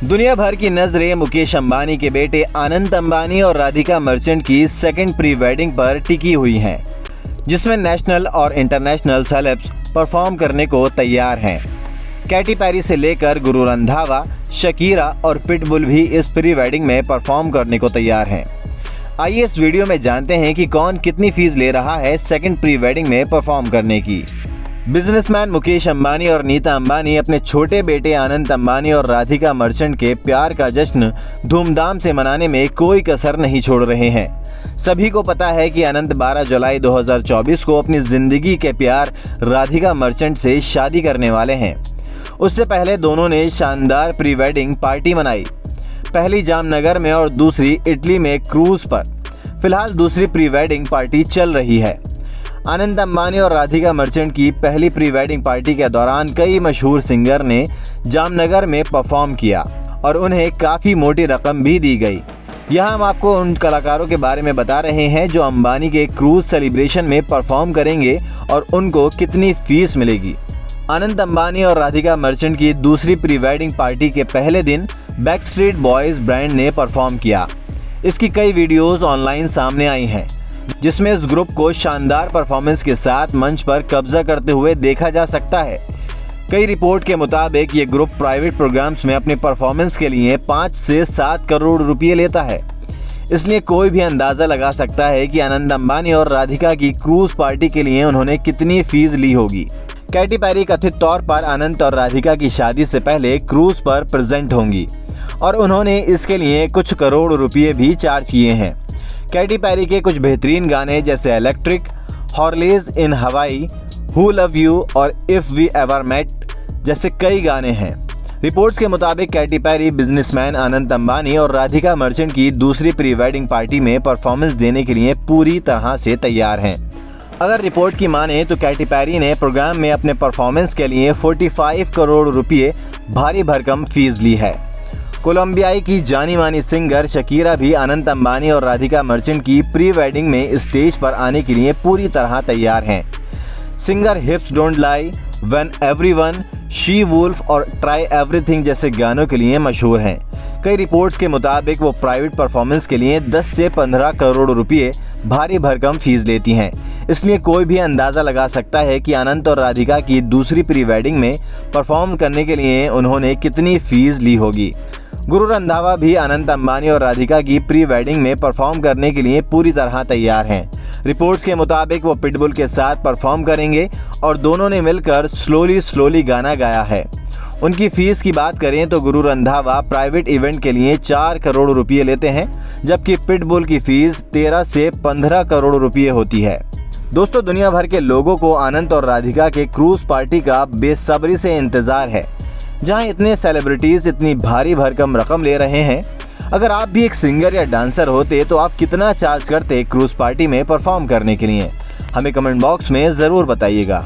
दुनिया भर की नजरें मुकेश अंबानी के बेटे अनंत अंबानी और राधिका मर्चेंट की सेकंड प्री वेडिंग पर टिकी हुई हैं, जिसमें नेशनल और इंटरनेशनल सेलेब्स परफॉर्म करने को तैयार हैं। कैटी पेरी से लेकर गुरु रंधावा, शकीरा और पिटबुल भी इस प्री वेडिंग में परफॉर्म करने को तैयार हैं। आइए इस वीडियो में जानते हैं कि कौन कितनी फीस ले रहा है सेकंड प्री वेडिंग में परफॉर्म करने की। बिजनेसमैन मुकेश अंबानी और नीता अंबानी अपने छोटे बेटे अनंत अंबानी और राधिका मर्चेंट के प्यार का जश्न धूमधाम से मनाने में कोई कसर नहीं छोड़ रहे हैं। सभी को पता है कि अनंत 12 जुलाई 2024 को अपनी जिंदगी के प्यार राधिका मर्चेंट से शादी करने वाले हैं। उससे पहले दोनों ने शानदार प्री वेडिंग पार्टी मनाई, पहली जामनगर में और दूसरी इटली में क्रूज पर। फिलहाल दूसरी प्री वेडिंग पार्टी चल रही है। अनंत अंबानी और राधिका मर्चेंट की पहली प्री वेडिंग पार्टी के दौरान कई मशहूर सिंगर ने जामनगर में परफॉर्म किया और उन्हें काफ़ी मोटी रकम भी दी गई। यहाँ हम आपको उन कलाकारों के बारे में बता रहे हैं जो अंबानी के क्रूज सेलिब्रेशन में परफॉर्म करेंगे और उनको कितनी फीस मिलेगी। अनंत अंबानी और राधिका मर्चेंट की दूसरी प्री वेडिंग पार्टी के पहले दिन बैकस्ट्रीट बॉयज ब्रांड ने परफॉर्म किया। इसकी कई वीडियोस ऑनलाइन सामने आई हैं, जिसमें इस ग्रुप को शानदार परफॉर्मेंस के साथ मंच पर कब्जा करते हुए देखा जा सकता है। कई रिपोर्ट के मुताबिक ये ग्रुप प्राइवेट प्रोग्राम्स में अपने परफॉर्मेंस के लिए 5 से 7 करोड़ रुपए लेता है। इसलिए कोई भी अंदाज़ा लगा सकता है कि अनंत अंबानी और राधिका की क्रूज पार्टी के लिए उन्होंने कितनी फीस ली होगी। कैटी पेरी कथित तौर पर अनंत और राधिका की शादी से पहले क्रूज पर प्रेजेंट होंगी और उन्होंने इसके लिए कुछ करोड़ रुपये भी चार्ज किए हैं। कैटी पेरी के कुछ बेहतरीन गाने जैसे इलेक्ट्रिक, हॉर्लेज इन हवाई, हु लव यू और इफ वी एवर मेट जैसे कई गाने हैं। रिपोर्ट्स के मुताबिक कैटी पेरी बिजनेसमैन अनंत अंबानी और राधिका मर्चेंट की दूसरी प्री वेडिंग पार्टी में परफॉर्मेंस देने के लिए पूरी तरह से तैयार हैं। अगर रिपोर्ट की माने तो कैटी पेरी ने प्रोग्राम में अपने परफॉर्मेंस के लिए 45 करोड़ रुपये भारी भरकम फीस ली है। कोलंबियाई की जानी मानी सिंगर शकीरा भी अनंत अंबानी और राधिका मर्चेंट की प्री वेडिंग में स्टेज पर आने के लिए पूरी तरह तैयार हैं। Singer hips don't lie, when everyone, she wolf और ट्राई एवरीथिंग जैसे गानों के लिए मशहूर हैं। कई रिपोर्ट्स के मुताबिक वो प्राइवेट परफॉर्मेंस के लिए 10 से 15 करोड़ रुपये भारी भरकम फीस लेती हैं। इसलिए कोई भी अंदाज़ा लगा सकता है कि अनंत और राधिका की दूसरी प्री वेडिंग में परफॉर्म करने के लिए उन्होंने कितनी फीस ली होगी। गुरु रंधावा भी अनंत अंबानी और राधिका की प्री वेडिंग में परफॉर्म करने के लिए पूरी तरह तैयार हैं। रिपोर्ट्स के मुताबिक वो पिटबुल के साथ परफॉर्म करेंगे और दोनों ने मिलकर स्लोली गाना गाया है। उनकी फीस की बात करें तो गुरु रंधावा प्राइवेट इवेंट के लिए 4 करोड़ रुपये लेते हैं, जबकि पिटबुल की फीस 13 से 15 करोड़ रुपये होती है। दोस्तों, दुनिया भर के लोगों को अनंत और राधिका के क्रूज पार्टी का बेसब्री से इंतजार है, जहां इतने सेलिब्रिटीज इतनी भारी भरकम रकम ले रहे हैं। अगर आप भी एक सिंगर या डांसर होते तो आप कितना चार्ज करते क्रूज पार्टी में परफॉर्म करने के लिए? हमें कमेंट बॉक्स में ज़रूर बताइएगा।